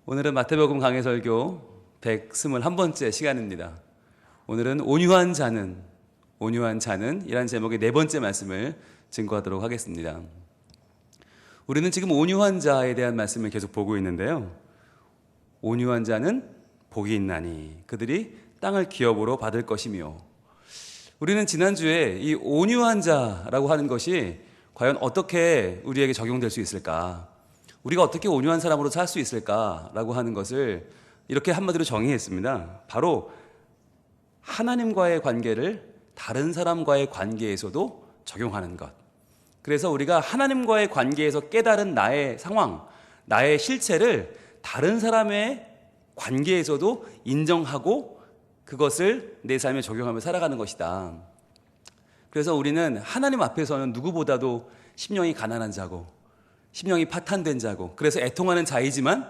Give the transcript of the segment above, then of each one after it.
오늘은 마태복음 강해설교 121번째 시간입니다. 오늘은 온유한 자는 이라는 제목의 네 번째 말씀을 증거하도록 하겠습니다. 우리는 지금 온유한 자에 대한 말씀을 계속 보고 있는데요. 온유한 자는 복이 있나니 그들이 땅을 기업으로 받을 것이며, 우리는 지난주에 이 온유한 자라고 하는 것이 과연 어떻게 우리에게 적용될 수 있을까, 우리가 어떻게 온유한 사람으로 살 수 있을까라고 하는 것을 이렇게 한마디로 정의했습니다. 바로 하나님과의 관계를 다른 사람과의 관계에서도 적용하는 것. 그래서 우리가 하나님과의 관계에서 깨달은 나의 상황, 나의 실체를 다른 사람의 관계에서도 인정하고 그것을 내 삶에 적용하며 살아가는 것이다. 그래서 우리는 하나님 앞에서는 누구보다도 심령이 가난한 자고 심령이 파탄된 자고, 그래서 애통하는 자이지만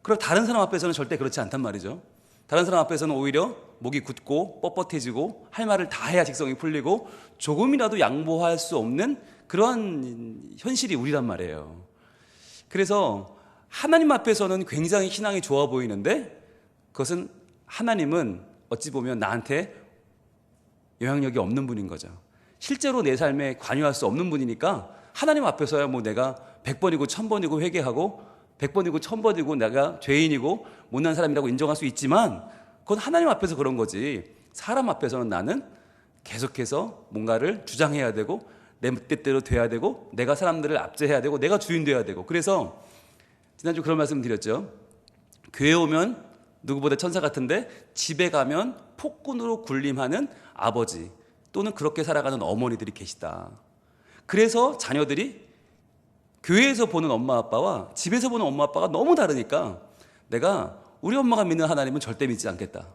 그럼 다른 사람 앞에서는 절대 그렇지 않단 말이죠. 다른 사람 앞에서는 오히려 목이 굳고 뻣뻣해지고 할 말을 다 해야 직성이 풀리고 조금이라도 양보할 수 없는 그러한 현실이 우리란 말이에요. 그래서 하나님 앞에서는 굉장히 신앙이 좋아 보이는데, 그것은 하나님은 어찌 보면 나한테 영향력이 없는 분인 거죠. 실제로 내 삶에 관여할 수 없는 분이니까 하나님 앞에서야 뭐 내가 100번이고 1000번이고 회개하고 100번이고 1000번이고 내가 죄인이고 못난 사람이라고 인정할 수 있지만, 그건 하나님 앞에서 그런 거지, 사람 앞에서는 나는 계속해서 뭔가를 주장해야 되고 내 뜻대로 돼야 되고 내가 사람들을 압제해야 되고 내가 주인 돼야 되고. 그래서 지난주 그런 말씀 드렸죠. 교회 오면 누구보다 천사 같은데 집에 가면 폭군으로 군림하는 아버지 또는 그렇게 살아가는 어머니들이 계시다. 그래서 자녀들이 교회에서 보는 엄마 아빠와 집에서 보는 엄마 아빠가 너무 다르니까 내가 우리 엄마가 믿는 하나님은 절대 믿지 않겠다,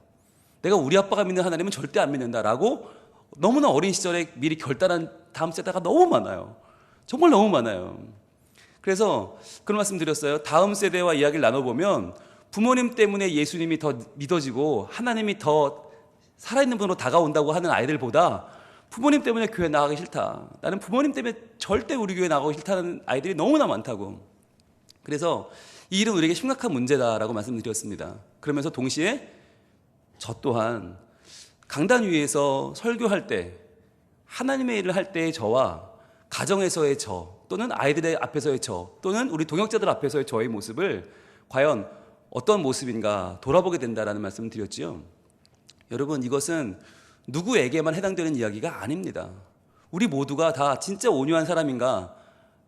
내가 우리 아빠가 믿는 하나님은 절대 안 믿는다라고 너무나 어린 시절에 미리 결단한 다음 세대가 너무 많아요. 정말 너무 많아요. 그래서 그런 말씀 드렸어요. 다음 세대와 이야기를 나눠보면 부모님 때문에 예수님이 더 믿어지고 하나님이 더 살아있는 분으로 다가온다고 하는 아이들보다 부모님 때문에 교회 나가기 싫다, 나는 부모님 때문에 절대 우리 교회 나가기 싫다는 아이들이 너무나 많다고. 그래서 이 일은 우리에게 심각한 문제다라고 말씀드렸습니다. 그러면서 동시에 저 또한 강단 위에서 설교할 때, 하나님의 일을 할 때의 저와 가정에서의 저, 또는 아이들의 앞에서의 저, 또는 우리 동역자들 앞에서의 저의 모습을 과연 어떤 모습인가 돌아보게 된다라는 말씀을 드렸지요. 여러분, 이것은 누구에게만 해당되는 이야기가 아닙니다. 우리 모두가 다 진짜 온유한 사람인가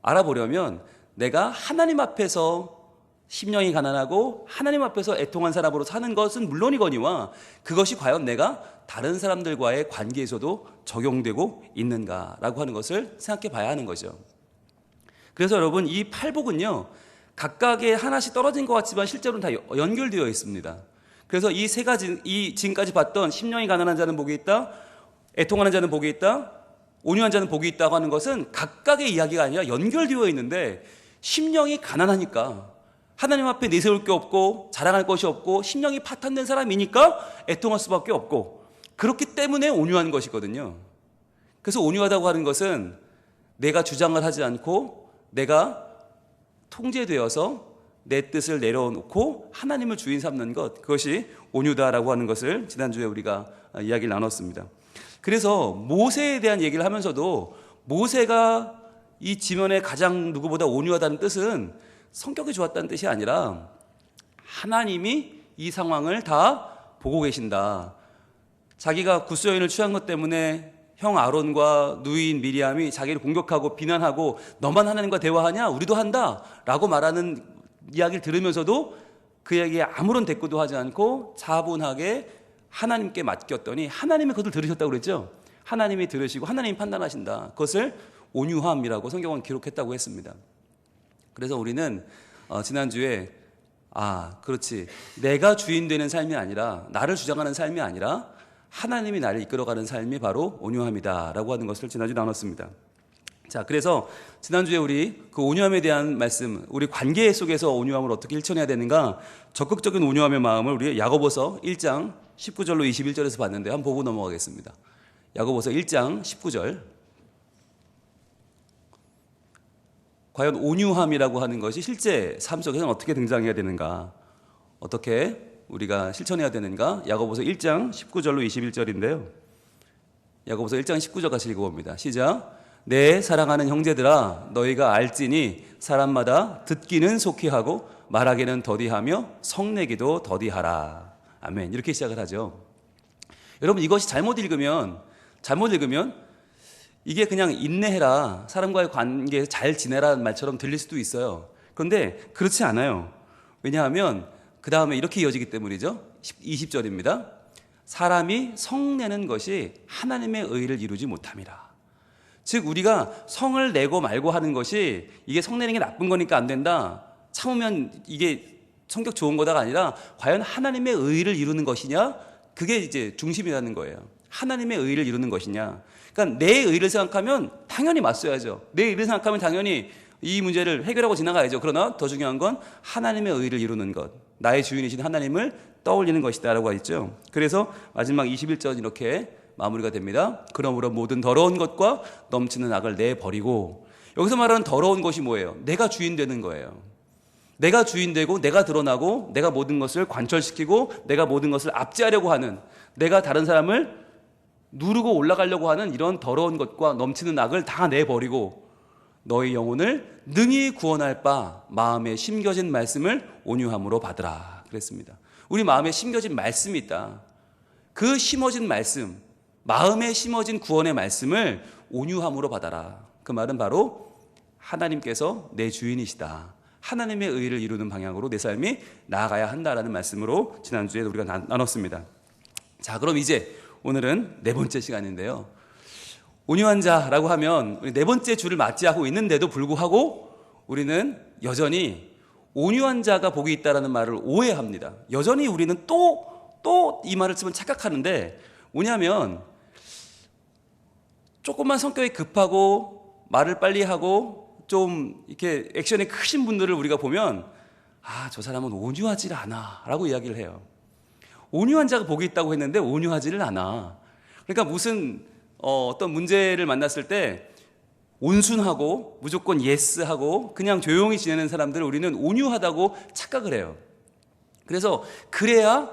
알아보려면 내가 하나님 앞에서 심령이 가난하고 하나님 앞에서 애통한 사람으로 사는 것은 물론이거니와 그것이 과연 내가 다른 사람들과의 관계에서도 적용되고 있는가라고 하는 것을 생각해 봐야 하는 거죠. 그래서 여러분, 이 팔복은요, 각각의 하나씩 떨어진 것 같지만 실제로는 다 연결되어 있습니다. 그래서 이 세 가지, 이 지금까지 봤던 심령이 가난한 자는 복이 있다, 애통하는 자는 복이 있다, 온유한 자는 복이 있다고 하는 것은 각각의 이야기가 아니라 연결되어 있는데, 심령이 가난하니까 하나님 앞에 내세울 게 없고 자랑할 것이 없고 심령이 파탄된 사람이니까 애통할 수밖에 없고, 그렇기 때문에 온유한 것이거든요. 그래서 온유하다고 하는 것은 내가 주장을 하지 않고 내가 통제되어서 내 뜻을 내려놓고 하나님을 주인 삼는 것, 그것이 온유다라고 하는 것을 지난주에 우리가 이야기를 나눴습니다. 그래서 모세에 대한 얘기를 하면서도 모세가 이 지면에 가장 누구보다 온유하다는 뜻은 성격이 좋았다는 뜻이 아니라 하나님이 이 상황을 다 보고 계신다. 자기가 구스여인을 취한 것 때문에 형 아론과 누이인 미리암이 자기를 공격하고 비난하고 너만 하나님과 대화하냐? 우리도 한다 라고 말하는 이야기를 들으면서도 그에게 아무런 대꾸도 하지 않고 차분하게 하나님께 맡겼더니 하나님이 그것을 들으셨다고 그랬죠. 하나님이 들으시고 하나님이 판단하신다. 그것을 온유함이라고 성경은 기록했다고 했습니다. 그래서 우리는 지난주에 그렇지, 내가 주인 되는 삶이 아니라, 나를 주장하는 삶이 아니라 하나님이 나를 이끌어가는 삶이 바로 온유함이다 라고 하는 것을 지난주에 나눴습니다. 자, 그래서 지난주에 우리 그 온유함에 대한 말씀, 우리 관계 속에서 온유함을 어떻게 실천해야 되는가, 적극적인 온유함의 마음을 우리 야고보서 1장 19절로 21절에서 봤는데 한번 보고 넘어가겠습니다. 야고보서 1장 19절. 과연 온유함이라고 하는 것이 실제 삶 속에서는 어떻게 등장해야 되는가? 어떻게 우리가 실천해야 되는가? 야고보서 1장 19절로 21절인데요. 야고보서 1장 19절 같이 읽어봅니다. 시작. 내 사랑하는 형제들아 너희가 알지니 사람마다 듣기는 속히 하고 말하기는 더디하며 성내기도 더디하라. 아멘. 이렇게 시작을 하죠. 여러분 이것이 잘못 읽으면 이게 그냥 인내해라, 사람과의 관계에 잘 지내라는 말처럼 들릴 수도 있어요. 그런데 그렇지 않아요. 왜냐하면 그 다음에 이렇게 이어지기 때문이죠. 20절입니다. 사람이 성내는 것이 하나님의 의를 이루지 못함이라. 즉 우리가 성을 내고 말고 하는 것이 이게 성내는 게 나쁜 거니까 안 된다, 참으면 이게 성격 좋은 거다가 아니라 과연 하나님의 의를 이루는 것이냐, 그게 이제 중심이라는 거예요. 하나님의 의를 이루는 것이냐. 그러니까 내 의를 생각하면 당연히 맞서야죠. 내 의를 생각하면 당연히 이 문제를 해결하고 지나가야죠. 그러나 더 중요한 건 하나님의 의를 이루는 것, 나의 주인이신 하나님을 떠올리는 것이다 라고 하죠. 그래서 마지막 21절 이렇게 마무리가 됩니다. 그러므로 모든 더러운 것과 넘치는 악을 내버리고, 여기서 말하는 더러운 것이 뭐예요? 내가 주인 되는 거예요. 내가 주인 되고 내가 드러나고 내가 모든 것을 관철시키고 내가 모든 것을 압제하려고 하는, 내가 다른 사람을 누르고 올라가려고 하는 이런 더러운 것과 넘치는 악을 다 내버리고 너희 영혼을 능히 구원할 바 마음에 심겨진 말씀을 온유함으로 받으라 그랬습니다. 우리 마음에 심겨진 말씀이 있다. 그 심어진 말씀, 마음에 심어진 구원의 말씀을 온유함으로 받아라. 그 말은 바로 하나님께서 내 주인이시다, 하나님의 의를 이루는 방향으로 내 삶이 나아가야 한다라는 말씀으로 지난주에 우리가 나눴습니다. 자, 그럼 이제 오늘은 네 번째 시간인데요. 온유한 자라고 하면 네 번째 줄을 맞이하고 있는데도 불구하고 우리는 여전히 온유한 자가 복이 있다라는 말을 오해합니다. 여전히 우리는 또 이 말을 쓰면 착각하는데, 뭐냐면 조금만 성격이 급하고 말을 빨리 하고 좀 이렇게 액션이 크신 분들을 우리가 보면 저 사람은 온유하지 않아 라고 이야기를 해요. 온유한 자가 복이 있다고 했는데 온유하지를 않아. 그러니까 무슨 어떤 문제를 만났을 때 온순하고 무조건 예스하고 그냥 조용히 지내는 사람들을 우리는 온유하다고 착각을 해요. 그래서 그래야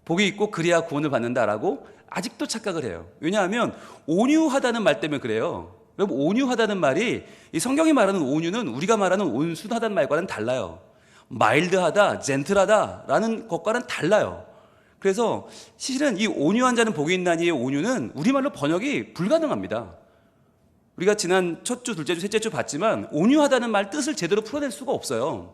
복이 있고 그래야 구원을 받는다라고 아직도 착각을 해요. 왜냐하면 온유하다는 말 때문에 그래요. 여러분, 온유하다는 말이, 이 성경이 말하는 온유는 우리가 말하는 온순하다는 말과는 달라요. 마일드하다, 젠틀하다라는 것과는 달라요. 그래서 실은 이 온유한 자는 복이 있나니의 온유는 우리말로 번역이 불가능합니다. 우리가 지난 첫 주, 둘째 주, 셋째 주 봤지만 온유하다는 말 뜻을 제대로 풀어낼 수가 없어요.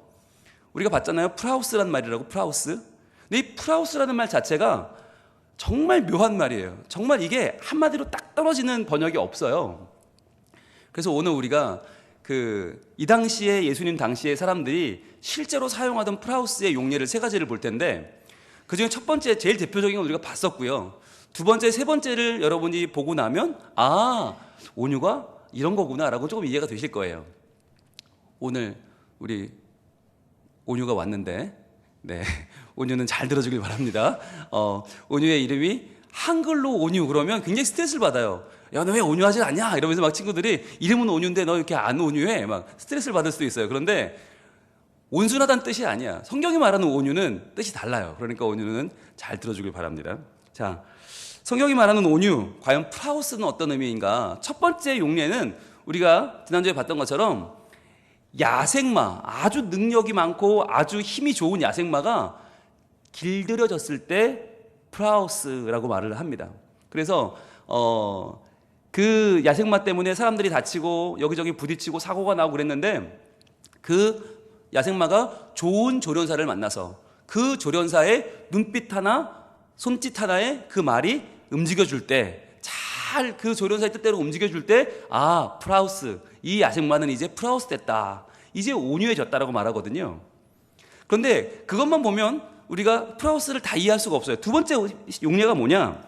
우리가 봤잖아요. 프라우스라는 말이라고, 프라우스. 근데 이 프라우스라는 말 자체가 정말 묘한 말이에요. 정말 이게 한마디로 딱 떨어지는 번역이 없어요. 그래서 오늘 우리가 이 당시에, 예수님 당시에 사람들이 실제로 사용하던 프라우스의 용례를 세 가지를 볼 텐데, 그 중에 첫 번째, 제일 대표적인 건 우리가 봤었고요. 두 번째, 세 번째를 여러분이 보고 나면 온유가 이런 거구나 라고 조금 이해가 되실 거예요. 오늘 우리 온유가 왔는데, 네, 온유는 잘 들어주길 바랍니다. 온유의 이름이 한글로 온유 그러면 굉장히 스트레스를 받아요. 야, 너 왜 온유하지 않냐? 이러면서 막 친구들이 이름은 온유인데 너 이렇게 안 온유해? 막 스트레스를 받을 수도 있어요. 그런데 온순하다는 뜻이 아니야. 성경이 말하는 온유는 뜻이 달라요. 그러니까 온유는 잘 들어주길 바랍니다. 자, 성경이 말하는 온유, 과연 프라우스는 어떤 의미인가? 첫 번째 용례는 우리가 지난주에 봤던 것처럼 야생마, 아주 능력이 많고 아주 힘이 좋은 야생마가 길들여졌을 때 프라우스라고 말을 합니다. 그래서 그 야생마 때문에 사람들이 다치고 여기저기 부딪히고 사고가 나고 그랬는데, 그 야생마가 좋은 조련사를 만나서 그 조련사의 눈빛 하나, 손짓 하나에 그 말이 움직여줄 때, 잘 그 조련사의 뜻대로 움직여줄 때, 프라우스, 이 야생마는 이제 프라우스 됐다, 이제 온유해졌다라고 말하거든요. 그런데 그것만 보면 우리가 프라우스를 다 이해할 수가 없어요. 두 번째 용례가 뭐냐?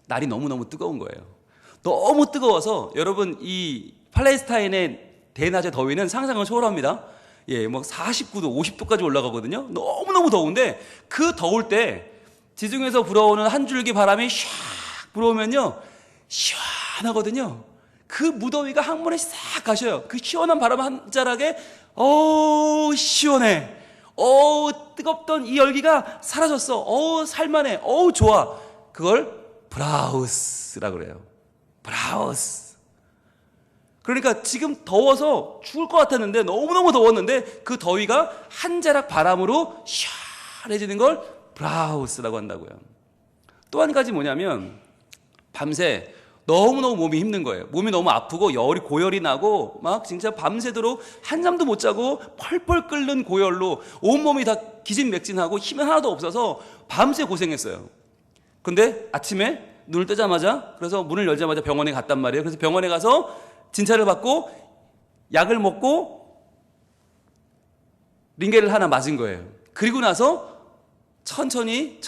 날이 너무너무 뜨거운 거예요. 너무 뜨거워서 여러분, 이 팔레스타인의 대낮의 더위는 상상을 초월합니다. 막 49도, 50도까지 올라가거든요. 너무너무 더운데 그 더울 때 지중해에서 불어오는 한 줄기 바람이 샥 불어오면요, 시원하거든요. 그 무더위가 한 번에 싹 가셔요. 그 시원한 바람 한 자락에 시원해, 뜨겁던 이 열기가 사라졌어. 살만해. 좋아. 그걸 브라우스라고 그래요. 브라우스. 그러니까 지금 더워서 죽을 것 같았는데, 너무너무 더웠는데 그 더위가 한 자락 바람으로 시원해지는 걸 브라우스라고 한다고요. 또 한 가지 뭐냐면, 밤새 너무너무 몸이 힘든 거예요. 몸이 너무 아프고 고열이 나고 막 진짜 밤새도록 한잠도 못 자고 펄펄 끓는 고열로 온몸이 다 기진맥진하고 힘이 하나도 없어서 밤새 고생했어요. 근데 아침에 눈을 뜨자마자, 그래서 문을 열자마자 병원에 갔단 말이에요. 그래서 병원에 가서 진찰을 받고 약을 먹고 링겔을 하나 맞은 거예요. 그리고 나서 천천히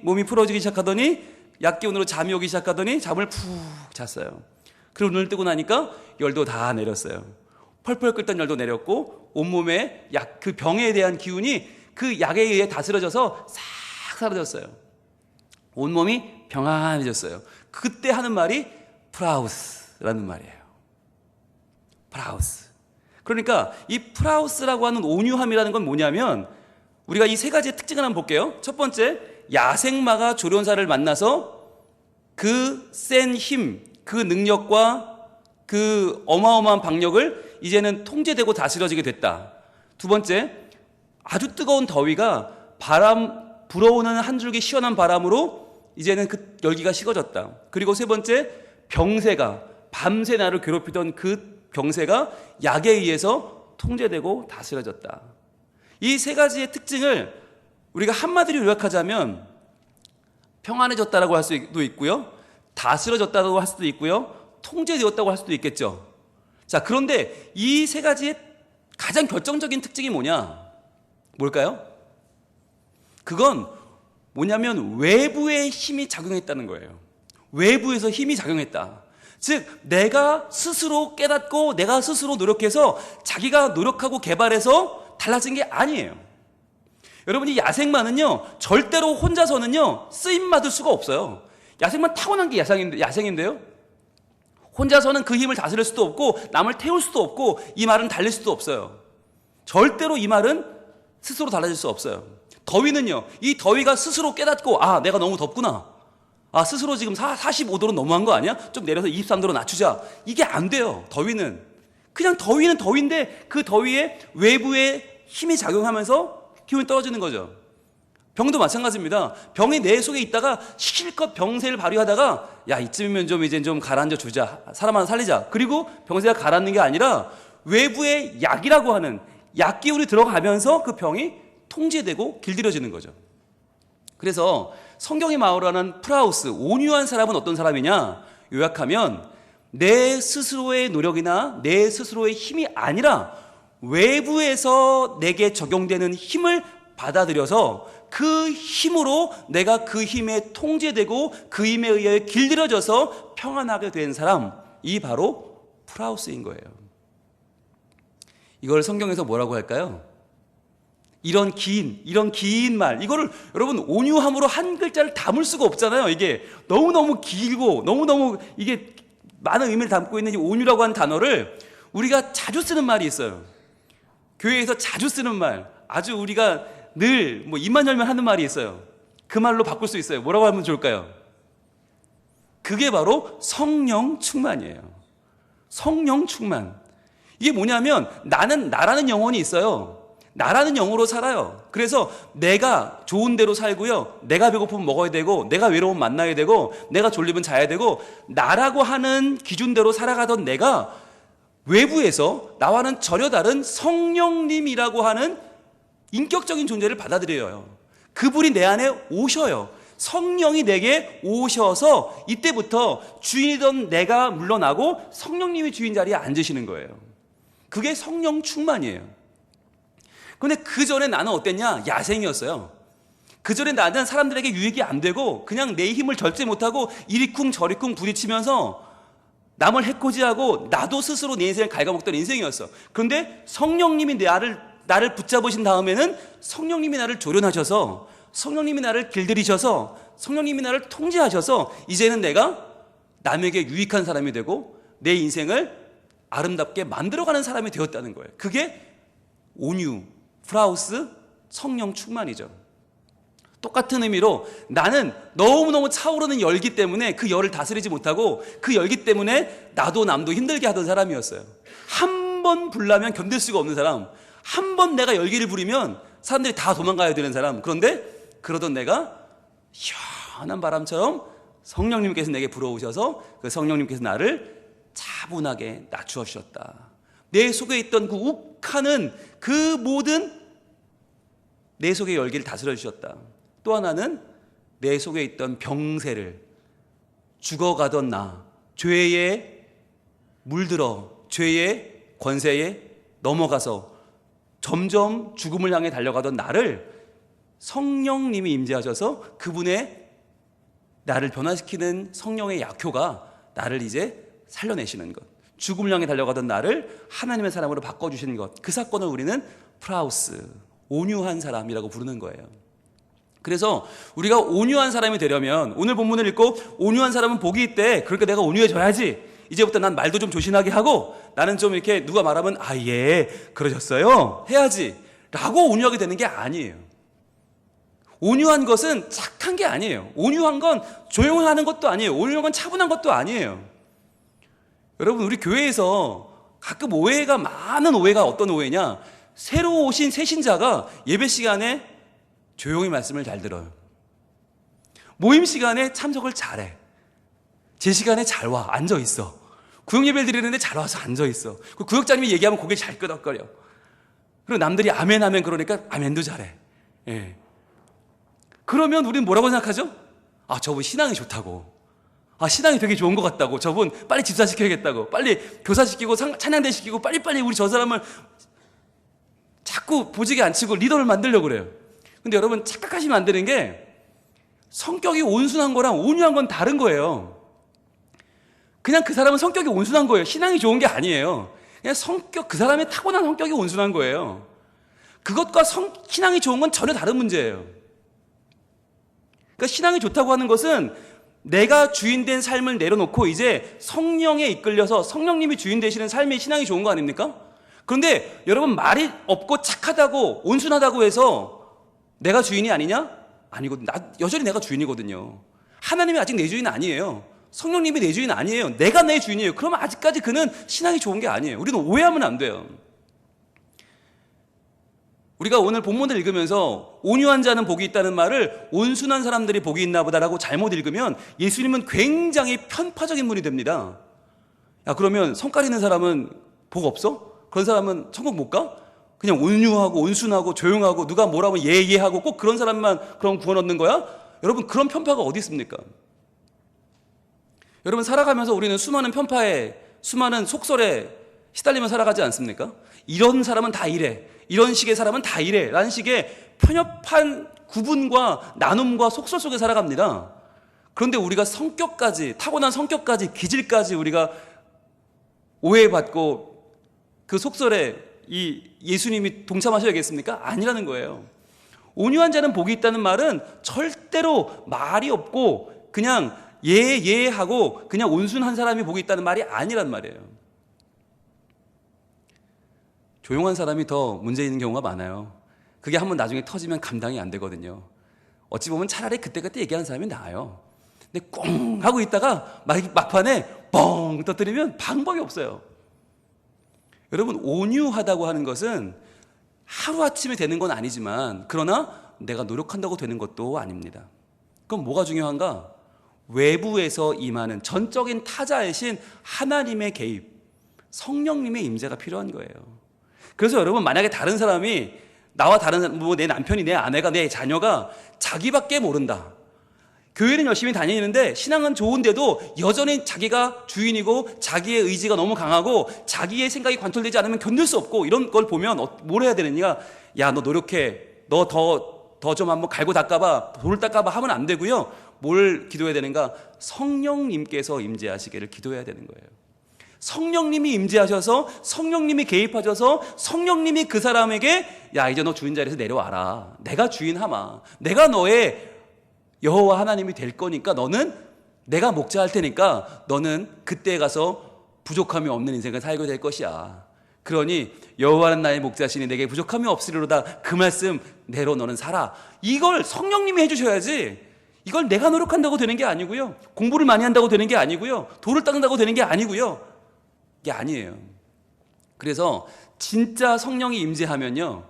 몸이 풀어지기 시작하더니 약 기운으로 잠이 오기 시작하더니 잠을 푹 잤어요. 그리고 눈을 뜨고 나니까 열도 다 내렸어요. 펄펄 끓던 열도 내렸고 온몸에 그 병에 대한 기운이 그 약에 의해 다스려져서 싹 사라졌어요. 온몸이 평안해졌어요. 그때 하는 말이 프라우스라는 말이에요. 프라우스. 그러니까 이 프라우스라고 하는 온유함이라는 건 뭐냐면, 우리가 이 세 가지의 특징을 한번 볼게요. 첫 번째, 야생마가 조련사를 만나서 그 센 힘, 그 능력과 그 어마어마한 박력을 이제는 통제되고 다스려지게 됐다. 두 번째, 아주 뜨거운 더위가 불어오는 한 줄기 시원한 바람으로 이제는 그 열기가 식어졌다. 그리고 세 번째, 병세가 밤새 나를 괴롭히던 그 병세가 약에 의해서 통제되고 다스려졌다. 이 세 가지의 특징을 우리가 한마디로 요약하자면 평안해졌다라고 할 수도 있고요, 다스려졌다고 할 수도 있고요, 통제되었다고 할 수도 있겠죠. 자, 그런데 이 세 가지의 가장 결정적인 특징이 뭘까요? 그건 뭐냐면 외부의 힘이 작용했다는 거예요. 외부에서 힘이 작용했다. 즉, 내가 스스로 깨닫고 내가 스스로 노력해서 자기가 노력하고 개발해서 달라진 게 아니에요. 여러분이 야생마는요, 절대로 혼자서는요 쓰임받을 수가 없어요. 야생마 타고난 게 야생인데요, 혼자서는 그 힘을 다스릴 수도 없고 남을 태울 수도 없고 이 말은 달릴 수도 없어요. 절대로 이 말은 스스로 달라질 수 없어요. 더위는요, 이 더위가 스스로 깨닫고 내가 너무 덥구나, 스스로 지금 45도로 너무한 거 아니야? 좀 내려서 23도로 낮추자. 이게 안 돼요. 더위는 더위인데 그 더위에 외부의 힘이 작용하면서 기운이 떨어지는 거죠. 병도 마찬가지입니다. 병이 내 속에 있다가 실컷 병세를 발휘하다가 이쯤이면 이제 좀 가라앉아 주자, 사람 하나 살리자. 그리고 병세가 가라앉는 게 아니라 외부의 약이라고 하는 약 기운이 들어가면서 그 병이 통제되고 길들여지는 거죠. 그래서 성경이 말하는 프라우스, 온유한 사람은 어떤 사람이냐? 요약하면 내 스스로의 노력이나 내 스스로의 힘이 아니라 외부에서 내게 적용되는 힘을 받아들여서 그 힘으로 내가 그 힘에 통제되고 그 힘에 의해 길들여져서 평안하게 된 사람, 이 바로 프라우스인 거예요. 이걸 성경에서 뭐라고 할까요? 이런 긴 말, 이거를 여러분 온유함으로 한 글자를 담을 수가 없잖아요. 이게 너무너무 길고 너무너무 이게 많은 의미를 담고 있는 이 온유라고 하는 단어를 우리가 자주 쓰는 말이 있어요. 교회에서 자주 쓰는 말, 아주 우리가 늘 입만 열면 하는 말이 있어요. 그 말로 바꿀 수 있어요. 뭐라고 하면 좋을까요? 그게 바로 성령 충만이에요. 성령 충만. 이게 뭐냐면 나라는 영혼이 있어요. 나라는 영으로 살아요. 그래서 내가 좋은 대로 살고요, 내가 배고프면 먹어야 되고, 내가 외로우면 만나야 되고, 내가 졸리면 자야 되고, 나라고 하는 기준대로 살아가던 내가 외부에서 나와는 전혀 다른 성령님이라고 하는 인격적인 존재를 받아들여요. 그분이 내 안에 오셔요. 성령이 내게 오셔서 이때부터 주인이던 내가 물러나고 성령님이 주인 자리에 앉으시는 거예요. 그게 성령 충만이에요. 근데 그 전에 나는 어땠냐? 야생이었어요. 그 전에 나는 사람들에게 유익이 안 되고 그냥 내 힘을 절제 못하고 이리쿵 저리쿵 부딪히면서 남을 해코지하고 나도 스스로 내 인생을 갉아먹던 인생이었어. 그런데 성령님이 나를 붙잡으신 다음에는 성령님이 나를 조련하셔서, 성령님이 나를 길들이셔서, 성령님이 나를 통제하셔서 이제는 내가 남에게 유익한 사람이 되고 내 인생을 아름답게 만들어가는 사람이 되었다는 거예요. 그게 온유, 프라우스, 성령 충만이죠. 똑같은 의미로 나는 너무너무 차오르는 열기 때문에 그 열을 다스리지 못하고 그 열기 때문에 나도 남도 힘들게 하던 사람이었어요. 한 번 불나면 견딜 수가 없는 사람, 한 번 내가 열기를 부리면 사람들이 다 도망가야 되는 사람. 그런데 그러던 내가 시원한 바람처럼 성령님께서 내게 불어오셔서 그 성령님께서 나를 차분하게 낮추어 주셨다. 내 속에 있던 그 욱하는 그 모든 내 속의 열기를 다스려 주셨다. 또 하나는 내 속에 있던 병세를, 죽어가던 나, 죄에 물들어 죄의 권세에 넘어가서 점점 죽음을 향해 달려가던 나를 성령님이 임재하셔서 그분의 나를 변화시키는 성령의 약효가 나를 이제 살려내시는 것, 죽음을 향해 달려가던 나를 하나님의 사람으로 바꿔주시는 것, 그 사건을 우리는 프라우스, 온유한 사람이라고 부르는 거예요. 그래서 우리가 온유한 사람이 되려면 오늘 본문을 읽고 온유한 사람은 복이 있대, 그러니까 내가 온유해져야지, 이제부터 난 말도 좀 조신하게 하고 나는 좀 이렇게 누가 말하면 아, 예, 그러셨어요? 해야지 라고 온유하게 되는 게 아니에요. 온유한 것은 착한 게 아니에요. 온유한 건 조용하는 것도 아니에요. 온유한 건 차분한 것도 아니에요. 여러분, 우리 교회에서 가끔 오해가 많은 오해가 어떤 오해냐, 새로 오신 새신자가 예배 시간에 조용히 말씀을 잘 들어요. 모임 시간에 참석을 잘해. 제 시간에 잘 와, 앉아 있어. 구역 예배를 드리는데 잘 와서 앉아 있어. 그 구역장님이 얘기하면 고개 잘 끄덕거려. 그리고 남들이 아멘 하면 그러니까 아멘도 잘해. 예. 그러면 우리는 뭐라고 생각하죠? 아, 저분 신앙이 좋다고. 아, 신앙이 되게 좋은 것 같다고. 저분 빨리 집사시켜야겠다고. 빨리 교사시키고 찬양대 시키고 빨리빨리 우리 저 사람을 자꾸 보직에 앉히고 리더를 만들려고 그래요. 근데 여러분, 착각하시면 안 되는 게 성격이 온순한 거랑 온유한 건 다른 거예요. 그냥 그 사람은 성격이 온순한 거예요. 신앙이 좋은 게 아니에요. 그냥 그 사람의 타고난 성격이 온순한 거예요. 그것과 신앙이 좋은 건 전혀 다른 문제예요. 그러니까 신앙이 좋다고 하는 것은 내가 주인된 삶을 내려놓고 이제 성령에 이끌려서 성령님이 주인 되시는 삶이 신앙이 좋은 거 아닙니까? 그런데 여러분, 말이 없고 착하다고 온순하다고 해서 내가 주인이 아니냐? 아니거든요. 여전히 내가 주인이거든요. 하나님이 아직 내 주인 아니에요. 성령님이 내 주인 아니에요. 내가 내 주인이에요. 그러면 아직까지 그는 신앙이 좋은 게 아니에요. 우리는 오해하면 안 돼요. 우리가 오늘 본문을 읽으면서 온유한 자는 복이 있다는 말을 온순한 사람들이 복이 있나 보다라고 잘못 읽으면 예수님은 굉장히 편파적인 분이 됩니다. 야, 그러면 성깔 있는 사람은 복 없어? 그런 사람은 천국 못 가? 그냥 온유하고 온순하고 조용하고 누가 뭐라면 예하고 꼭 그런 사람만 그럼 구원 얻는 거야? 여러분, 그런 편파가 어디 있습니까? 여러분, 살아가면서 우리는 수많은 편파에, 수많은 속설에 시달리며 살아가지 않습니까? 이런 사람은 다 이래, 이런 식의 사람은 다 이래 라는 식의 편협한 구분과 나눔과 속설 속에 살아갑니다. 그런데 우리가 성격까지, 타고난 성격까지, 기질까지 우리가 오해받고 그 속설에 이 예수님이 동참하셔야겠습니까? 아니라는 거예요. 온유한 자는 복이 있다는 말은 절대로 말이 없고 그냥 예 하고 그냥 온순한 사람이 복이 있다는 말이 아니란 말이에요. 조용한 사람이 더 문제 있는 경우가 많아요. 그게 한번 나중에 터지면 감당이 안 되거든요. 어찌 보면 차라리 그때그때 얘기하는 사람이 나아요. 근데 꽁 하고 있다가 막판에 뻥 터뜨리면 방법이 없어요. 여러분, 온유하다고 하는 것은 하루아침에 되는 건 아니지만 그러나 내가 노력한다고 되는 것도 아닙니다. 그럼 뭐가 중요한가? 외부에서 임하는 전적인 타자이신 하나님의 개입, 성령님의 임재가 필요한 거예요. 그래서 여러분, 만약에 다른 사람이 나와 다른 내 남편이, 내 아내가, 내 자녀가 자기밖에 모른다, 교회는 열심히 다니는데 신앙은 좋은데도 여전히 자기가 주인이고 자기의 의지가 너무 강하고 자기의 생각이 관철되지 않으면 견딜 수 없고, 이런 걸 보면 뭘 해야 되느냐? 야, 너 노력해, 너 더 좀 한번 갈고 닦아봐, 돌을 닦아봐 하면 안 되고요. 뭘 기도해야 되는가? 성령님께서 임재하시기를 기도해야 되는 거예요. 성령님이 임재하셔서 성령님이 개입하셔서 성령님이 그 사람에게 야, 이제 너 주인 자리에서 내려와라, 내가 주인하마, 내가 너의 여호와 하나님이 될 거니까 너는, 내가 목자할 테니까 너는 그때 가서 부족함이 없는 인생을 살게 될 것이야. 그러니 여호와는 나의 목자시니 내게 부족함이 없으리로다. 그 말씀 내로 너는 살아. 이걸 성령님이 해주셔야지, 이걸 내가 노력한다고 되는 게 아니고요, 공부를 많이 한다고 되는 게 아니고요, 돌을 닦는다고 되는 게 아니고요. 이게 아니에요. 그래서 진짜 성령이 임재하면요,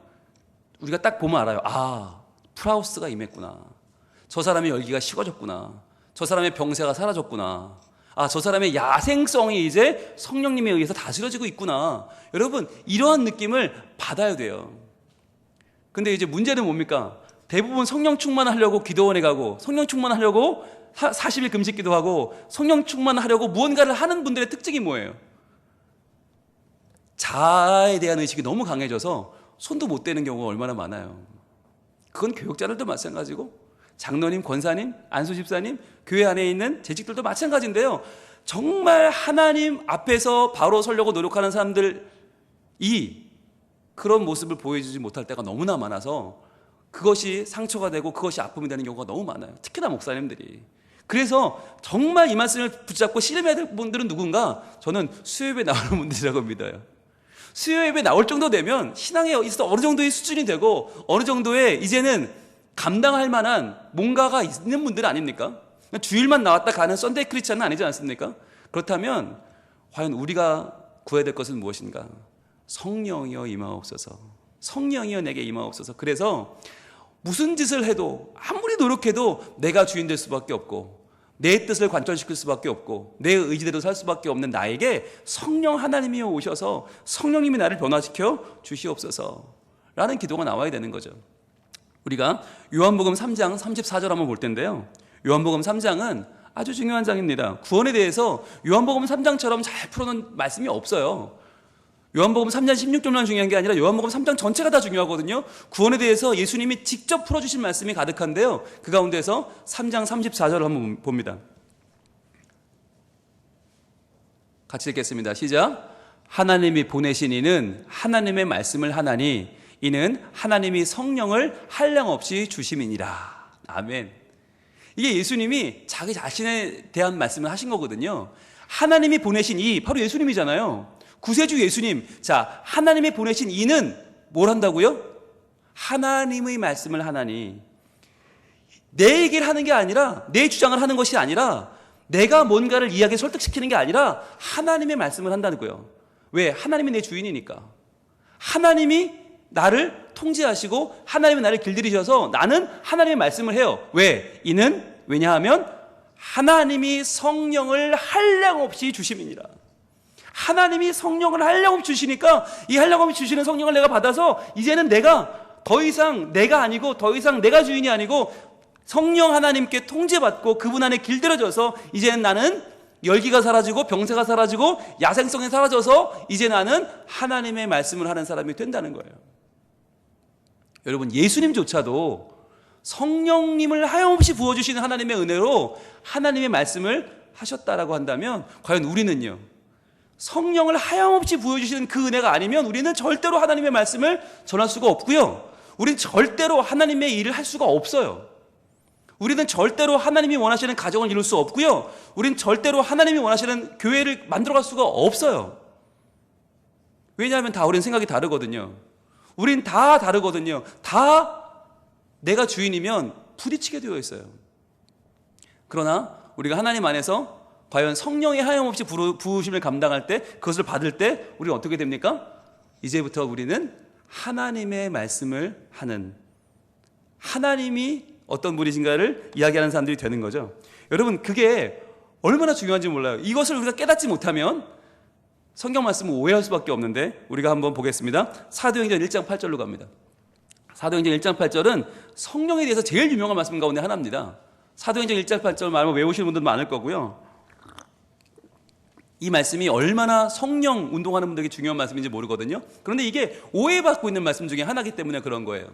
우리가 딱 보면 알아요. 아, 프라우스가 임했구나. 저 사람의 열기가 식어졌구나. 저 사람의 병세가 사라졌구나. 아, 저 사람의 야생성이 이제 성령님에 의해서 다스려지고 있구나. 여러분, 이러한 느낌을 받아야 돼요. 근데 이제 문제는 뭡니까? 대부분 성령 충만하려고 기도원에 가고, 성령 충만하려고 40일 금식 기도하고, 성령 충만하려고 무언가를 하는 분들의 특징이 뭐예요? 자아에 대한 의식이 너무 강해져서 손도 못 대는 경우가 얼마나 많아요. 그건 교역자들도 마찬가지고, 장로님, 권사님, 안수집사님, 교회 안에 있는 재직들도 마찬가지인데요, 정말 하나님 앞에서 바로 서려고 노력하는 사람들이 그런 모습을 보여주지 못할 때가 너무나 많아서 그것이 상처가 되고 그것이 아픔이 되는 경우가 너무 많아요. 특히나 목사님들이. 그래서 정말 이 말씀을 붙잡고 씨름해야 될 분들은 누군가? 저는 수요예배 나오는 분들이라고 믿어요. 수요예배 나올 정도 되면 신앙에 있어서 어느 정도의 수준이 되고 어느 정도의 이제는 감당할 만한 뭔가가 있는 분들 아닙니까? 주일만 나왔다 가는 썬데이 크리스찬은 아니지 않습니까? 그렇다면 과연 우리가 구해야 될 것은 무엇인가? 성령이여 임하옵소서. 성령이여 내게 임하옵소서. 그래서 무슨 짓을 해도 아무리 노력해도 내가 주인 될 수밖에 없고, 내 뜻을 관철시킬 수밖에 없고, 내 의지대로 살 수밖에 없는 나에게 성령 하나님이 오셔서 성령님이 나를 변화시켜 주시옵소서 라는 기도가 나와야 되는 거죠. 우리가 요한복음 3장 34절 한번 볼 텐데요, 요한복음 3장은 아주 중요한 장입니다. 구원에 대해서 요한복음 3장처럼 잘 풀어놓은 말씀이 없어요. 요한복음 3장 16절만 중요한 게 아니라 요한복음 3장 전체가 다 중요하거든요. 구원에 대해서 예수님이 직접 풀어주신 말씀이 가득한데요, 그 가운데서 3장 34절을 한번 봅니다. 같이 읽겠습니다. 시작. 하나님이 보내신 이는 하나님의 말씀을 하나니 이는 하나님이 성령을 한량없이 주심이니라. 아멘. 이게 예수님이 자기 자신에 대한 말씀을 하신 거거든요. 하나님이 보내신 이, 바로 예수님이잖아요. 구세주 예수님. 자, 하나님이 보내신 이는 뭘 한다고요? 하나님의 말씀을 하나니. 내 얘기를 하는 게 아니라, 내 주장을 하는 것이 아니라, 내가 뭔가를 이야기에 설득시키는 게 아니라 하나님의 말씀을 한다는 거예요. 왜? 하나님이 내 주인이니까. 하나님이 나를 통제하시고 하나님이 나를 길들이셔서 나는 하나님의 말씀을 해요. 왜? 이는 왜냐하면 하나님이 성령을 한량없이 주심이니라. 하나님이 성령을 한량없이 주시니까 이 한량없이 주시는 성령을 내가 받아서 이제는 내가 더 이상 내가 아니고, 더 이상 내가 주인이 아니고 성령 하나님께 통제받고 그분 안에 길들여져서 이제는 나는 열기가 사라지고 병세가 사라지고 야생성이 사라져서 이제 나는 하나님의 말씀을 하는 사람이 된다는 거예요. 여러분, 예수님조차도 성령님을 하염없이 부어주시는 하나님의 은혜로 하나님의 말씀을 하셨다라고 한다면 과연 우리는요, 성령을 하염없이 부어주시는 그 은혜가 아니면 우리는 절대로 하나님의 말씀을 전할 수가 없고요, 우리는 절대로 하나님의 일을 할 수가 없어요. 우리는 절대로 하나님이 원하시는 가정을 이룰 수 없고요, 우리는 절대로 하나님이 원하시는 교회를 만들어갈 수가 없어요. 왜냐하면 다 우리는 생각이 다르거든요. 우린 다 다르거든요. 다 내가 주인이면 부딪히게 되어 있어요. 그러나 우리가 하나님 안에서 과연 성령의 하염없이 부으심을 감당할 때, 그것을 받을 때 우리는 어떻게 됩니까? 이제부터 우리는 하나님의 말씀을 하는, 하나님이 어떤 분이신가를 이야기하는 사람들이 되는 거죠. 여러분, 그게 얼마나 중요한지 몰라요. 이것을 우리가 깨닫지 못하면 성경 말씀을 오해할 수밖에 없는데, 우리가 한번 보겠습니다. 사도행전 1장 8절로 갑니다. 사도행전 1장 8절은 성령에 대해서 제일 유명한 말씀 가운데 하나입니다. 사도행전 1장 8절 말하면 외우시는 분들 많을 거고요, 이 말씀이 얼마나 성령 운동하는 분들에게 중요한 말씀인지 모르거든요. 그런데 이게 오해받고 있는 말씀 중에 하나이기 때문에 그런 거예요.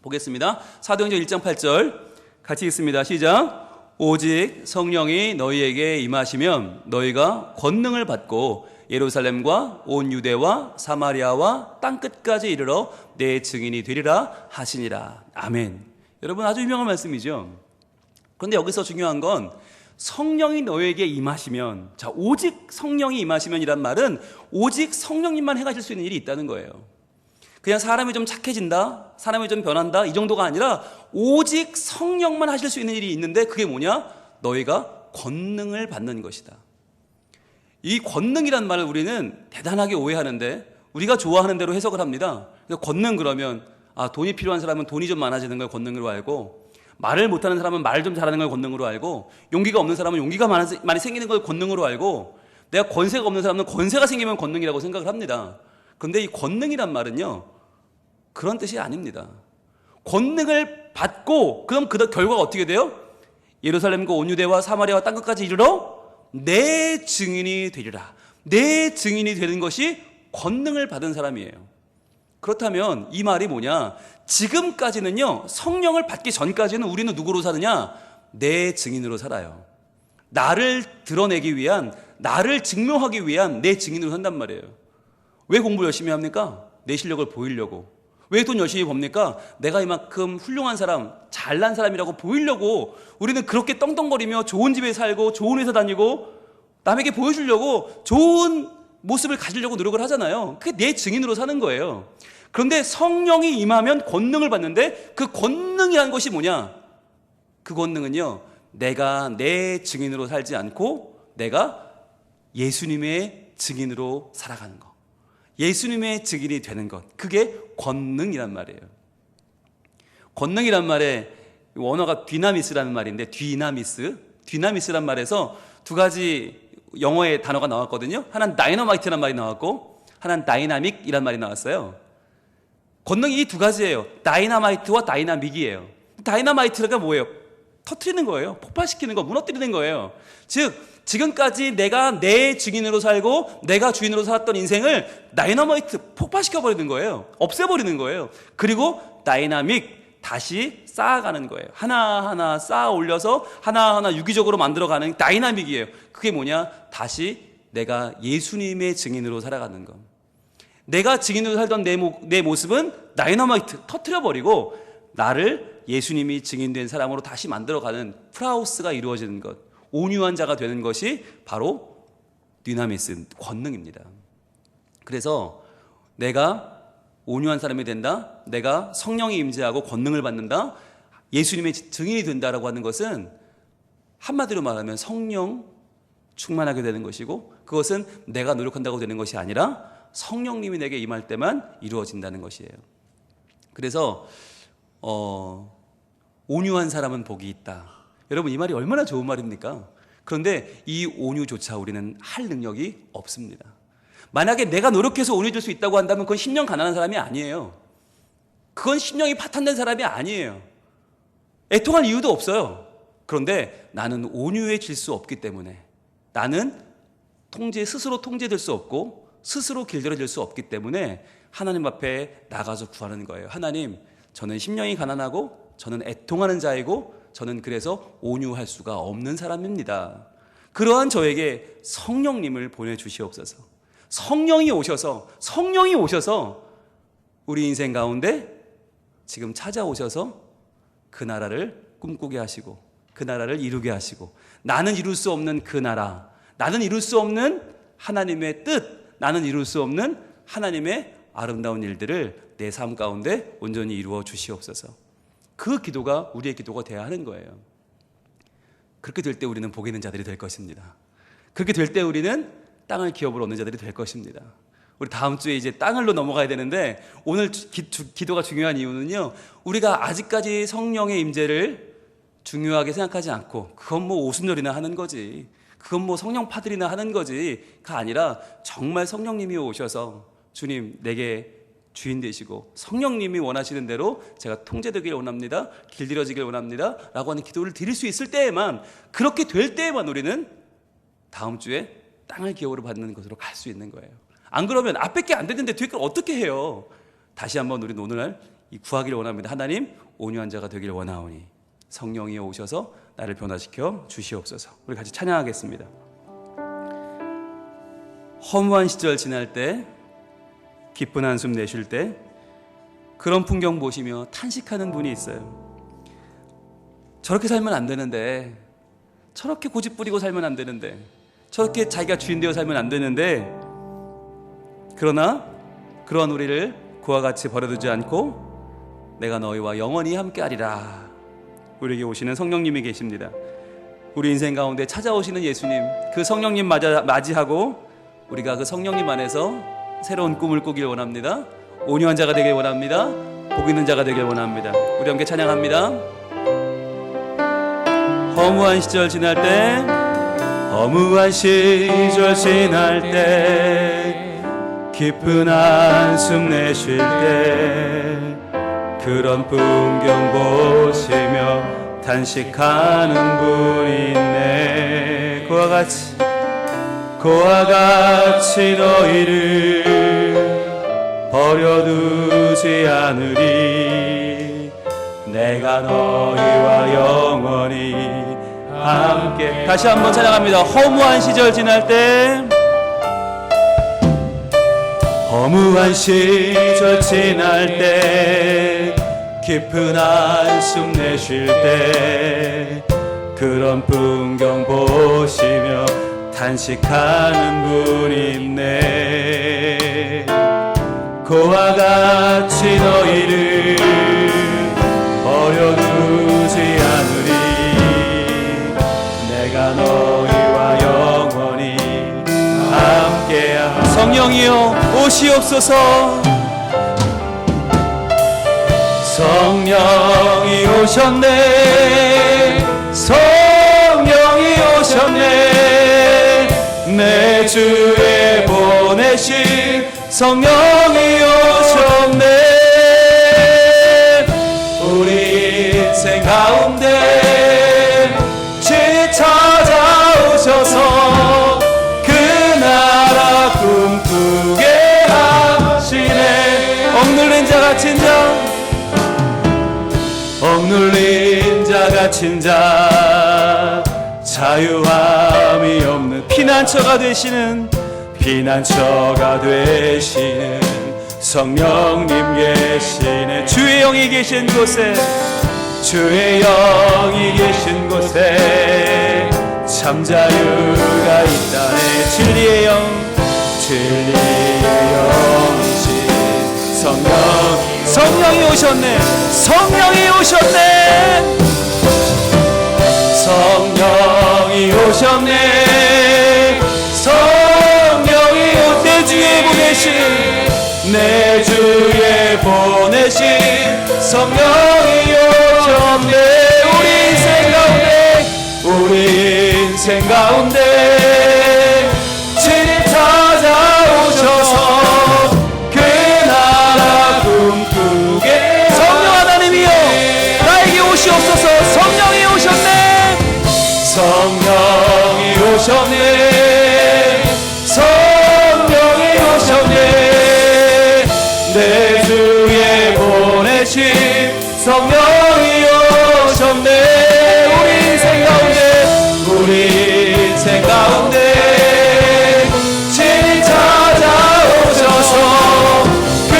보겠습니다. 사도행전 1장 8절 같이 읽습니다. 시작. 오직 성령이 너희에게 임하시면 너희가 권능을 받고 예루살렘과 온 유대와 사마리아와 땅끝까지 이르러 내 증인이 되리라 하시니라. 아멘. 여러분, 아주 유명한 말씀이죠. 그런데 여기서 중요한 건 성령이 너에게 임하시면, 자, 오직 성령이 임하시면이란 말은 오직 성령님만 행하실 수 있는 일이 있다는 거예요. 그냥 사람이 좀 착해진다, 사람이 좀 변한다, 이 정도가 아니라 오직 성령만 하실 수 있는 일이 있는데, 그게 뭐냐? 너희가 권능을 받는 것이다. 이 권능이란 말을 우리는 대단하게 오해하는데, 우리가 좋아하는 대로 해석을 합니다. 권능 그러면 돈이 필요한 사람은 돈이 좀 많아지는 걸 권능으로 알고, 말을 못하는 사람은 말을 좀 잘하는 걸 권능으로 알고, 용기가 없는 사람은 용기가 많이 생기는 걸 권능으로 알고, 내가 권세가 없는 사람은 권세가 생기면 권능이라고 생각을 합니다. 그런데 이 권능이란 말은요, 그런 뜻이 아닙니다. 권능을 받고 그럼 그 결과가 어떻게 돼요? 예루살렘과 온 유대와 사마리아와 땅 끝까지 이르러 내 증인이 되리라. 내 증인이 되는 것이 권능을 받은 사람이에요. 그렇다면 이 말이 뭐냐? 지금까지는요, 성령을 받기 전까지는 우리는 누구로 사느냐? 내 증인으로 살아요. 나를 드러내기 위한, 나를 증명하기 위한 내 증인으로 산단 말이에요. 왜 공부 열심히 합니까? 내 실력을 보이려고. 왜 돈 열심히 법니까? 내가 이만큼 훌륭한 사람, 잘난 사람이라고 보이려고. 우리는 그렇게 떵떵거리며 좋은 집에 살고 좋은 회사 다니고 남에게 보여주려고 좋은 모습을 가지려고 노력을 하잖아요. 그게 내 증인으로 사는 거예요. 그런데 성령이 임하면 권능을 받는데, 그 권능이라는 것이 뭐냐? 그 권능은요, 내가 내 증인으로 살지 않고 내가 예수님의 증인으로 살아가는 것, 예수님의 증인이 되는 것, 그게 권능이란 말이에요. 권능이란 말의 원어가 디나미스라는 말인데, 디나미스란 말에서 두 가지 영어의 단어가 나왔거든요. 하나는 다이너마이트란 말이 나왔고, 하나는 다이나믹이란 말이 나왔어요. 권능이 이 두 가지예요. 다이너마이트와 다이나믹이에요. 다이너마이트가 뭐예요? 터뜨리는 거예요. 폭발시키는 거, 무너뜨리는 거예요. 즉, 지금까지 내가 내 증인으로 살고 내가 주인으로 살았던 인생을 다이너마이트, 폭발시켜버리는 거예요. 없애버리는 거예요. 그리고 다이나믹, 다시 쌓아가는 거예요. 하나하나 쌓아 올려서 하나하나 유기적으로 만들어가는 다이나믹이에요. 그게 뭐냐? 다시 내가 예수님의 증인으로 살아가는 것. 내가 증인으로 살던 내 모습은 다이너마이트, 터뜨려버리고 나를 예수님이 증인된 사람으로 다시 만들어가는 프라우스가 이루어지는 것, 온유한 자가 되는 것이 바로 디나미스, 권능입니다. 그래서 내가 온유한 사람이 된다, 내가 성령이 임재하고 권능을 받는다, 예수님의 증인이 된다라고 하는 것은 한마디로 말하면 성령 충만하게 되는 것이고, 그것은 내가 노력한다고 되는 것이 아니라 성령님이 내게 임할 때만 이루어진다는 것이에요. 그래서 온유한 사람은 복이 있다. 여러분, 이 말이 얼마나 좋은 말입니까? 그런데 이 온유조차 우리는 할 능력이 없습니다. 만약에 내가 노력해서 온유해질 수 있다고 한다면 그건 심령 가난한 사람이 아니에요. 그건 심령이 파탄된 사람이 아니에요. 애통할 이유도 없어요. 그런데 나는 온유해질 수 없기 때문에, 나는 스스로 통제될 수 없고 스스로 길들여질 수 없기 때문에 하나님 앞에 나가서 구하는 거예요. 하나님, 저는 심령이 가난하고 저는 애통하는 자이고 저는 그래서 온유할 수가 없는 사람입니다. 그러한 저에게 성령님을 보내주시옵소서. 성령이 오셔서 우리 인생 가운데 지금 찾아오셔서 그 나라를 꿈꾸게 하시고 그 나라를 이루게 하시고, 나는 이룰 수 없는 그 나라, 나는 이룰 수 없는 하나님의 뜻, 나는 이룰 수 없는 하나님의 아름다운 일들을 내 삶 가운데 온전히 이루어 주시옵소서. 그 기도가 우리의 기도가 되어야 하는 거예요. 그렇게 될 때 우리는 복이 있는 자들이 될 것입니다. 그렇게 될 때 우리는 땅을 기업으로 얻는 자들이 될 것입니다. 우리 다음 주에 이제 땅을로 넘어가야 되는데, 오늘 기도가 중요한 이유는요, 우리가 아직까지 성령의 임재를 중요하게 생각하지 않고 그건 뭐 오순절이나 하는 거지, 그건 뭐 성령파들이나 하는 거지가 아니라, 정말 성령님이 오셔서 주님 내게 주인 되시고 성령님이 원하시는 대로 제가 통제되길 원합니다, 길들여지길 원합니다 라고 하는 기도를 드릴 수 있을 때에만, 그렇게 될 때에만 우리는 다음 주에 땅을 기업으로 받는 것으로 갈 수 있는 거예요. 안 그러면 앞에 게 안 되는데 뒤에 걸 어떻게 해요? 다시 한번 우리는 오늘 구하기를 원합니다. 하나님, 온유한 자가 되길 원하오니 성령이 오셔서 나를 변화시켜 주시옵소서. 우리 같이 찬양하겠습니다. 허무한 시절 지날 때, 기쁜 한숨 내쉴 때 그런 풍경 보시며 탄식하는 분이 있어요. 저렇게 살면 안 되는데, 저렇게 고집 부리고 살면 안 되는데, 저렇게 자기가 주인 되어 살면 안 되는데, 그러나 그러한 우리를 그와 같이 버려두지 않고 내가 너희와 영원히 함께하리라. 우리에게 오시는 성령님이 계십니다. 우리 인생 가운데 찾아오시는 예수님, 그 성령님 맞이하고 우리가 그 성령님 안에서 새로운 꿈을 꾸길 원합니다. 온유한 자가 되길 원합니다. 복 있는 자가 되길 원합니다. 우리 함께 찬양합니다. 허무한 시절 지날 때, 허무한 시절 지날 때, 깊은 한숨 내쉴 때, 그런 풍경 보시며 단식하는 분이 있네. 그와 같이 너희를 버려두지 않으리. 내가 너희와 영원히 함께. 다시 한번 찬양합니다. 허무한 시절 지날 때, 허무한 시절 지날 때, 깊은 한숨 내쉴 때, 그런 풍경 보시며 탄식하는 분이 있네. 그와 같이 너희를 버려두지 않으리. 내가 너희와 영원히 함께하리. 성령이여 오시옵소서. 성령이 오셨네. 성령이 오셨네. 내 주에 보내신 성령이 오셨네. 우리 인생 가운데 친히 찾아오셔서 그 나라 꿈꾸게 하시네. 억눌린 자 갇힌 자, 억눌린 자 갇힌 자, 자유함이 없는 피난처가 되시는 성령님 계시네. 주의 영이 계신 곳에, 주의 영이 계신 곳에 참 자유가 있다네. 진리의 영이신 성령이 오셨네. 성령이 오셨네. 성령이 오셨네. 성령이 내 주에 보내신 성령이 오셨네. 우리 인생 가운데 친히 찾아오셔서 그 나라 꿈꾸게. 성령 하나님이여 나에게 오시옵소서. 성령이 오셨네. 성령이 오셨네. 성령이 오셨네. 내 주에 보내신 성령이 오셨네. 우리 인생 가운데 친히 찾아오셔서 그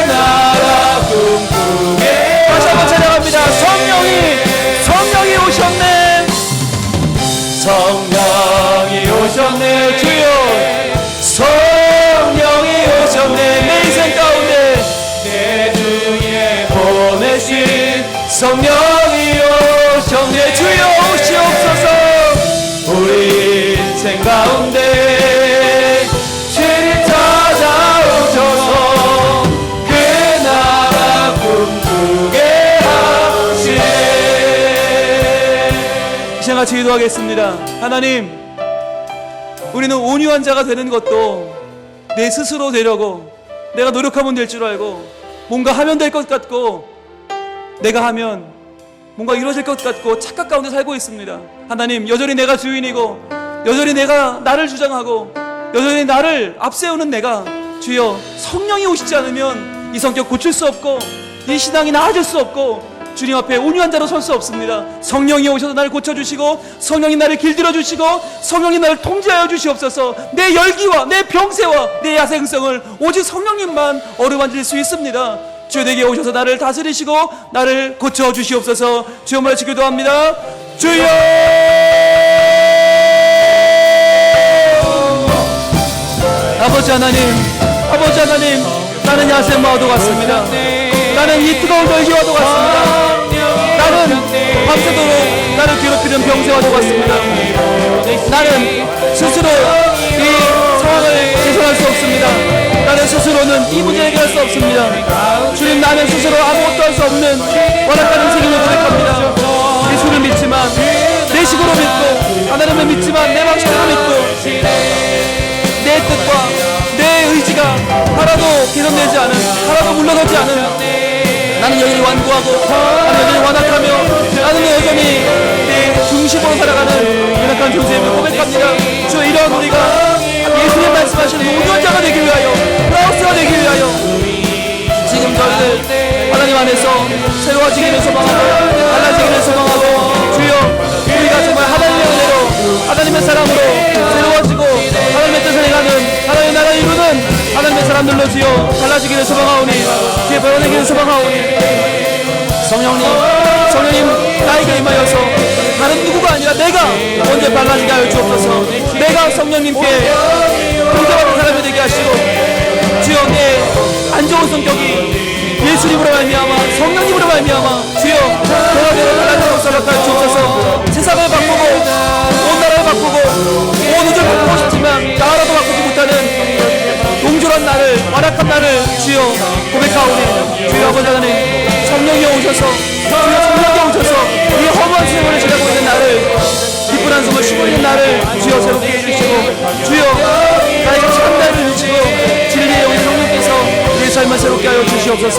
나라 꿈꾸게. 다시 한번 찬양합니다. 성령이 오셨네. 성령이 오셨네. 주여 성령이 오셨네. 내 인생 가운데 내 주에 보내신 성령이 오셨네. 주여 오시옵소서. 우리 인생 가운데 친히 찾아오셔서 그 나라 꿈꾸게 하시네. 이 시간 같이 기도하겠습니다. 하나님, 우리는 온유한 자가 되는 것도 내 스스로 되려고, 내가 노력하면 될 줄 알고, 뭔가 하면 될 것 같고, 내가 하면 뭔가 이루어질 것 같고 착각 가운데 살고 있습니다. 하나님, 여전히 내가 주인이고, 여전히 내가 나를 주장하고, 여전히 나를 앞세우는 내가, 주여 성령이 오시지 않으면 이 성격 고칠 수 없고, 이 신앙이 나아질 수 없고, 주님 앞에 온유한 자로 설 수 없습니다. 성령이 오셔서 나를 고쳐주시고, 성령이 나를 길들여주시고, 성령이 나를 통제하여 주시옵소서. 내 열기와 내 병세와 내 야생성을 오직 성령님만 어루만질 수 있습니다. 주여 내게 오셔서 나를 다스리시고 나를 고쳐주시옵소서. 주여 말씀 기도합니다. 주여 아버지 하나님, 나는 야생마와도 같습니다. 나는 이 뜨거운 열기와도 같습니다. 나는 밤새도록 나를 괴롭히는 병세와도 같습니다. 나는 스스로 이 상황을 개선할 수 없습니다. 나는 스스로는 이 문제를 해결할 수 없습니다. 주님, 나는 스스로 아무것도 할 수 없는 완악한 인생임을 고백합니다. 예수를 믿지만 내 식으로 믿고, 하나님을 믿지만 내 방식대로 믿고, 내 뜻과 내 의지가 하나도 개선되지 않은, 하나도 물러서지 않은, 나는 여전히 완고하고, 나는 여전히 완악하며, 나는 여전히 내 중심으로 살아가는 연약한 존재임을 고백합니다. 주, 이런 우리가 예수님 말씀하시는 동전자가 되기 위하여, 프라우스가 되기 위하여 지금 저희들 하나님 안에서 새로워지기를 소망하고, 달라지기를 소망하고, 주여, 우리가 정말 하나님의 은혜로, 하나님의 사랑으로 새로워지고 하나님의 뜻을 행하는, 하나님의 나라를 이루는 하나님의 사람들로 주여 달라지기를 소망하오니, 주의 변화되기를 소망하오니, 성령님 나에게 임하여서 다른 누구가 아니라 내가 먼저 달라지게 하여 주옵소서. 내가 성령님께 동정하는 사람이 되게 하시고, 주여, 내 안 좋은 성격이 예수님으로 말미암아, 성령님으로 말미암아 주여 변화되고 달라지고 살아갈 주옵소서. 세상을 바꾸고 온 나라를 바꾸고 온 우주를 바꾸고 싶지만 나 하나도 바꾸지 못하는 동졸한 나를, 완악한 나를 주여 고백하오니, 주여 아버지 하나님, 성령이 오셔서, 주여 성령이 오셔서 이 허무한 세상을 지나고 있는 나를, 기쁜 한숨을 쉬고 있는 나를 주여 새롭게 해주시고, 주여 나에게 참다를 주시고 진리의 영의 성령께서 우리의 삶을 새롭게 하여 주시옵소서.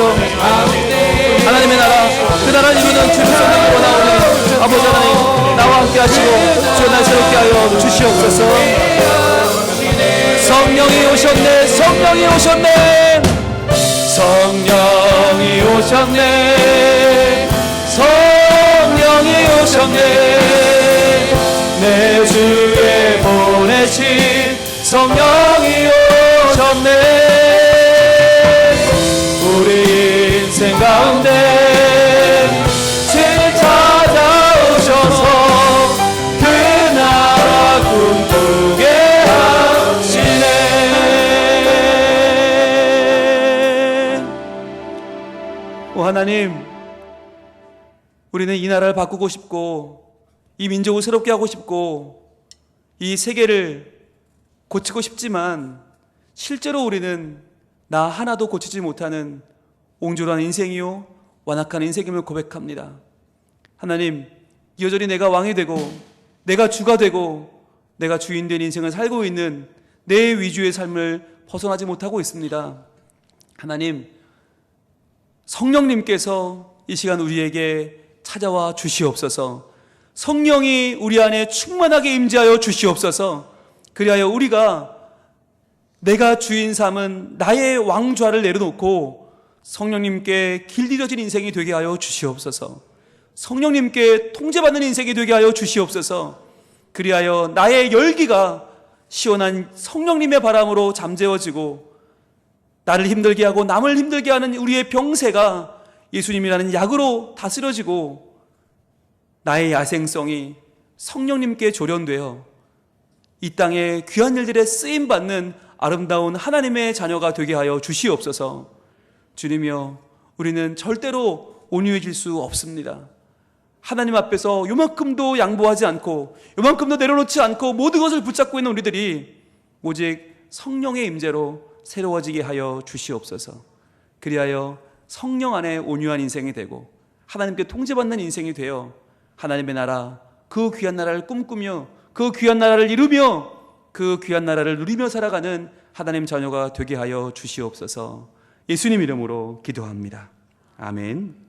하나님의 나라, 그 나라를 이루는 주의 성령이 원하오니, 아버지 하나님 나와 함께 하시고 주여 날 새롭게 하여 주시옵소서. 성령이 오셨네, 성령이 오셨네, 성령이 오셨네, 성령이 오셨네, 내 주에 보내신 성령이 오셨네. 우리 인생 가운데 주를 찾아오셔서 그 나라 꿈꾸게 하시네. 오 하나님, 우리는 이 나라를 바꾸고 싶고, 이 민족을 새롭게 하고 싶고, 이 세계를 고치고 싶지만 실제로 우리는 나 하나도 고치지 못하는 옹졸한 인생이요 완악한 인생임을 고백합니다. 하나님, 여전히 내가 왕이 되고 내가 주가 되고 내가 주인 된 인생을 살고 있는 내 위주의 삶을 벗어나지 못하고 있습니다. 하나님, 성령님께서 이 시간 우리에게 찾아와 주시옵소서. 성령이 우리 안에 충만하게 임재하여 주시옵소서. 그리하여 우리가 내가 주인 삼은 나의 왕좌를 내려놓고 성령님께 길들여진 인생이 되게 하여 주시옵소서. 성령님께 통제받는 인생이 되게 하여 주시옵소서. 그리하여 나의 열기가 시원한 성령님의 바람으로 잠재워지고, 나를 힘들게 하고 남을 힘들게 하는 우리의 병세가 예수님이라는 약으로 다스려지고, 나의 야생성이 성령님께 조련되어 이 땅의 귀한 일들에 쓰임받는 아름다운 하나님의 자녀가 되게 하여 주시옵소서. 주님이여, 우리는 절대로 온유해질 수 없습니다. 하나님 앞에서 요만큼도 양보하지 않고 요만큼도 내려놓지 않고 모든 것을 붙잡고 있는 우리들이 오직 성령의 임재로 새로워지게 하여 주시옵소서. 그리하여 성령 안에 온유한 인생이 되고 하나님께 통제받는 인생이 되어 하나님의 나라, 그 귀한 나라를 꿈꾸며 그 귀한 나라를 이루며 그 귀한 나라를 누리며 살아가는 하나님 자녀가 되게 하여 주시옵소서. 예수님 이름으로 기도합니다. 아멘.